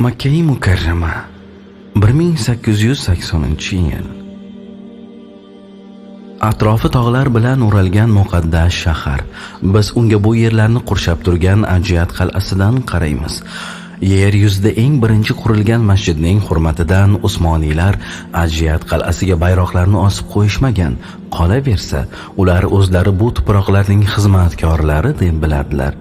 Makka-i Mukarrama 1880-yil. Atrofi tog'lar bilan o'ralgan muqaddas shahar. Biz unga bu yerlarni qurshab turgan Ajiyat qal'asidan qaraymiz. Yer yuzida eng birinchi qurilgan masjidning hurmatidan Usmoniylar Ajiyat qal'asiga bayroqlarni osib qo'yishmagan. Qolaversa, ular o'zlari bu tuproqlarning xizmatkorlari deb biladilar.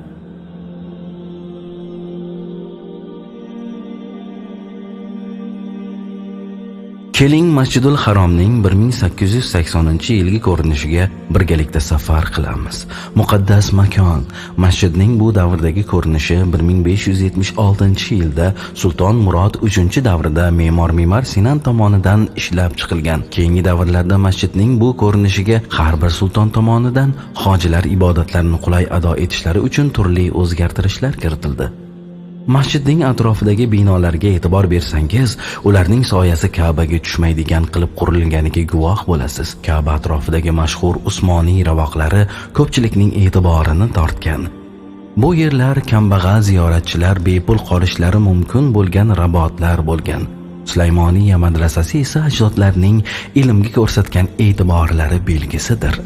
Keling, Masjidul Haromning 1880-yilgi ko'rinishiga birgalikda safar qilamiz. Muqaddas makon. Masjidning bu davrdagi ko'rinishi 1576-yilda Sulton Murod 3-davrida me'mor Sinan tomonidan ishlab chiqilgan. Keyingi davrlarda masjidning bu ko'rinishiga har bir sulton tomonidan hojilar ibodatlarini qulay ado etishlari uchun turli o'zgartirishlar kiritildi. Masjidning atrofidagi binolarga e'tibor bersangiz, ularning soyasi Ka'baga tushmaydigan qilib qurilganiga guvoh bo'lasiz. Ka'ba atrofidagi mashhur Usmoniy ravoqlari ko'pchilikning e'tiborini tortgan. Bu yerlar kambag'al ziyoratchilar bepul qolishlari mumkin bo'lgan rabotlar bo'lgan. Sulaymoniya madrasasi esa ajdodlarning ilmga ko'rsatgan e'tiborlari belgisidir.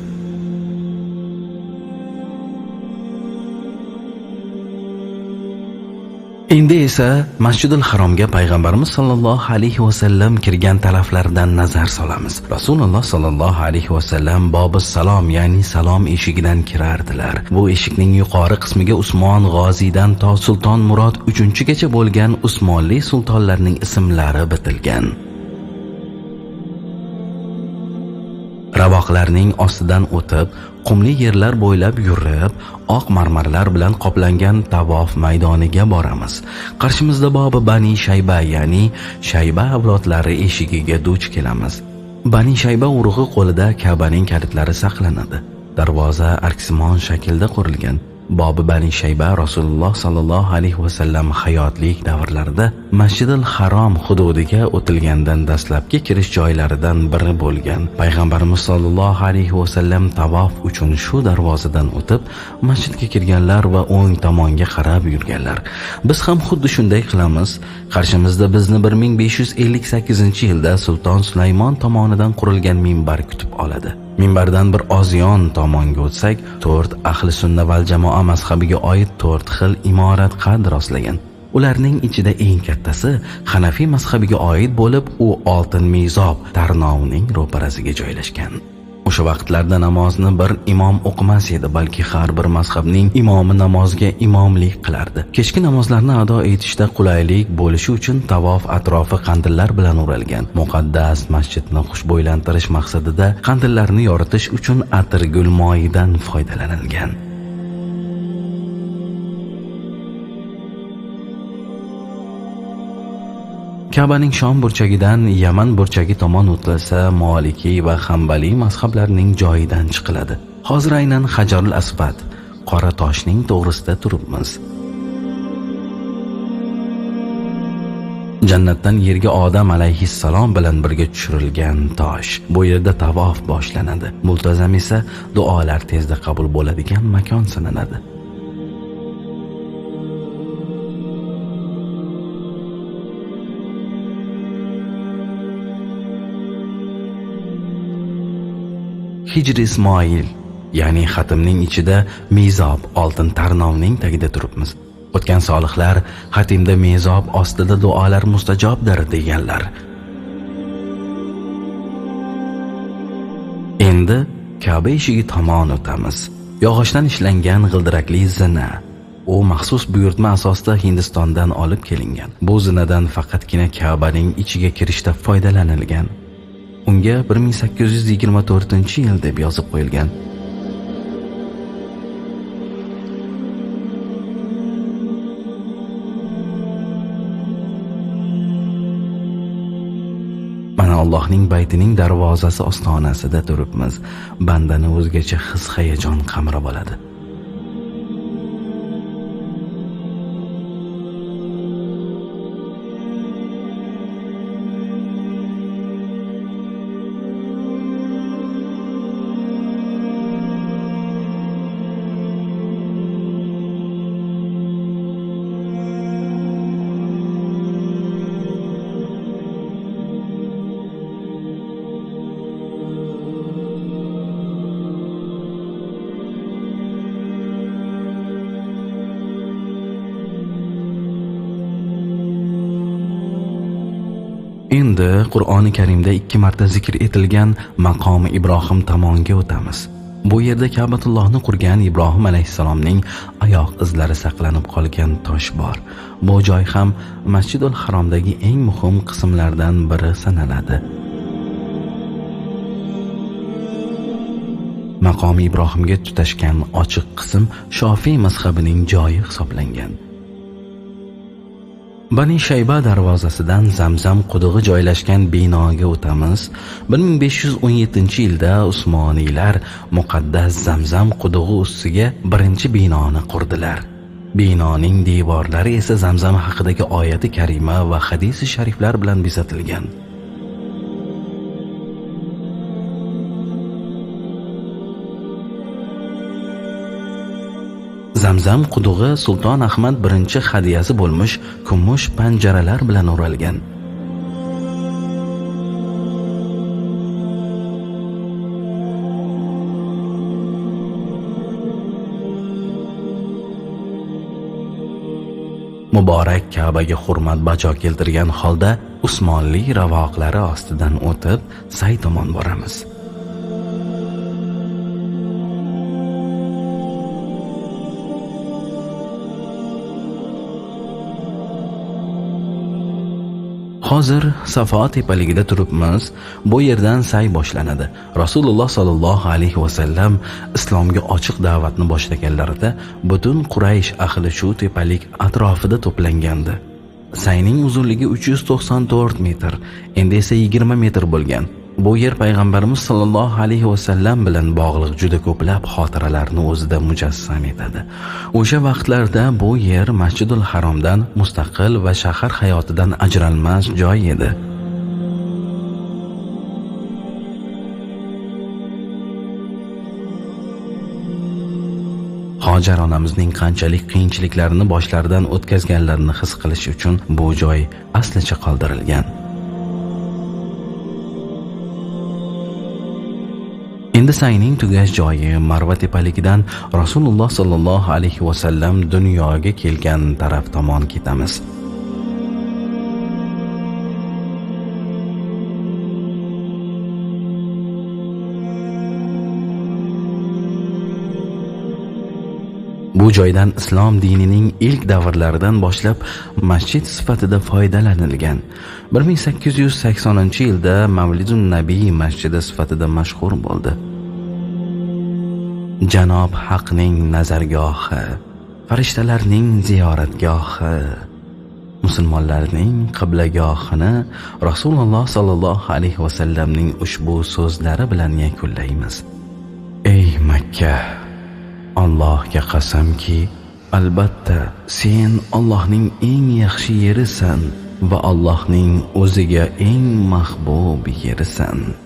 Endi esa Masjidul Haromga payg'ambarimiz sollallohu alayhi vasallam kirgan taraflardan nazar solamiz. Rasululloh sollallohu alayhi vasallam Bobus Salom, ya'ni salom eshigidan kirardilar. Bu eshikning yuqori qismiga Usmon G'oziydan to Sulton Murod 3-gacha bo'lgan Usmonli sultonlarning ismlari bitilgan. Ravoqlarning ostidan o'tib, qumli yerlar bo'ylab yurib, oq marmarlar bilan qoplangan tavof maydoniga boramiz. Qarshimizda Bobi Bani Shayba, ya'ni Shayba avlodlari eshigiga duch kelamiz. Bani Shayba urug'i qo'lida Ka'baning kalitlari saqlanadi. Darvoza arksimon shaklda qurilgan. Bobi Bani Shayba Rasululloh sallallohu alayhi vasallam hayotlik davrlarida Masjidul Harom hududiga o'tilgandan dastlabki kirish joylaridan biri bo'lgan. Payg'ambarimiz sollallohu alayhi vasallam tavof uchun shu darvozadan o'tib, masjidga kirganlar va o'ng tomonga qarab yurganlar. Biz ham xuddi shunday qilamiz. Qarshimizda bizni 1558-yilda Sulton Sulaymon tomonidan qurilgan minbar kutib oladi. Minbardan bir oz yon tomonga o'tsak, 4 ahli sunna val jamoa mazhabiga oid 4 xil imorat qad rostlagan. Ularning ichida eng kattasi Hanafiy mazhabiga oid bo'lib, u oltin mizob tarnovining ro'parasiga joylashgan. O'sha vaqtlarda namozni bir imom o'qimas edi, balki har bir mazhabning imomi namozga imomlik qilardi. Kechki namozlarni ado etishda qulaylik bo'lishi uchun tavof atrofi qandillar bilan o'ralgan. Muqaddas masjidni xushbo'ylantirish maqsadida qandillarni yoritish uchun atirgul moyidan foydalanilgan. Ka'baning Shom burchagidan Yaman burchagi tomon o'tilsa, Maliki va Hanbali mazhablarining joyidan chiqiladi. Hozir aynan Hajarul Asvad, qora toshning to'g'risida turibmiz. Jannatdan yerga Odam alayhissalom bilan birga tushirilgan tosh. Bu yerda tavof boshlanadi. Multazam esa duolar tezda qabul bo'ladigan makon sanaladi. Hijri Ismoil, ya'ni xatimning ichida mizob oltin tarnovning tagida turibmiz. O'tgan solihlar xatimda mizob ostida duolar mustajobdir deganlar. Endi Ka'ba eshigi tomon o'tamiz. Yog'ochdan ishlangan g'ildirakli zina. U maxsus buyurtma asosida Hindistondan olib kelingan. Bu zinadan faqatgina Ka'baning ichiga kirishda foydalanilgan. Unga 1824-yil deb yozib qo'yilgan. Mana Allohning baytining darvozasi ostonasida turibmiz. Bandani o'zgacha his-hayajon qamrab oladi. Endi Qur'oni Karimda 2 marta zikr etilgan maqomi Ibrohim tomonga o'tamiz. Bu yerda Ka'batullohni qurgan Ibrohim alayhissalomning oyoq izlari saqlanib qolgan tosh bor. Bu joy ham Masjidul Haromdagi eng muhim qismlardan biri sanaladi. Maqomi Ibrohimga tutashgan ochiq qism Shofiy mazhabining joyi hisoblangan. Bani Shayba darvozasidan Zamzam qudug'i joylashgan binoga o'tamiz. 1517-yilda Usmoniylar muqaddas Zamzam qudug'i ustiga birinchi binoni qurdilar. Binoning devorlari esa Zamzam haqidagi oyati karima va hadisi shariflar bilan bezatilgan. Zamzam qudug'i Sulton Ahmad I hadyasi bo'lmish kumush panjaralar bilan o'ralgan. Muborak Ka'baga hurmat bajo keltirgan holda Usmonli ravoqlari ostidan o'tib say tomon boramiz. Hozir Safo tepaligida turibmiz. Bu yerdan say boshlanadi. Rasululloh sallallohu alayhi va sallam islomga ochiq da'vatni boshlaganlarida butun Quraysh ahli shu tepalik atrofida to'plangandi. Sayning uzunligi 394 metr, endi esa 20 metr bo'lgan. Bu yer payg'ambarimiz sallallohu alayhi va sallam bilan bog'liq juda ko'plab xotiralarni o'zida mujassam etadi. O'sha vaqtlarda bu yer Masjidul Haromdan mustaqil va shahar hayotidan ajralmas joy edi. Hojar onamizning qanchalik qiyinchiliklarni boshlaridan o'tkazganlarini his qilish uchun bu joy aslicha qoldirilgan. Endi sayning tugash joyi Marva tepaligidan Rasululloh sallallohu alayhi va sallam dunyoga kelgan taraf tomon ketamiz. Bu joydan islom dinining ilk davrlaridan boshlab masjid sifatida foydalanilgan. 1880-yilda Mavlidun Nabiy masjidi sifatida mashhur bo'ldi. Janob Haqning nazargohi, farishtalarning ziyoratgohi, musulmonlarning qiblagohini Rasululloh sallallohu alayhi va sallamning ushbu so'zlari bilan yakunlaymiz. Ey Makka, Allohga qasamki, albatta sen Allohning eng yaxshi yerisan va Allohning o'ziga eng mahbub yerisan.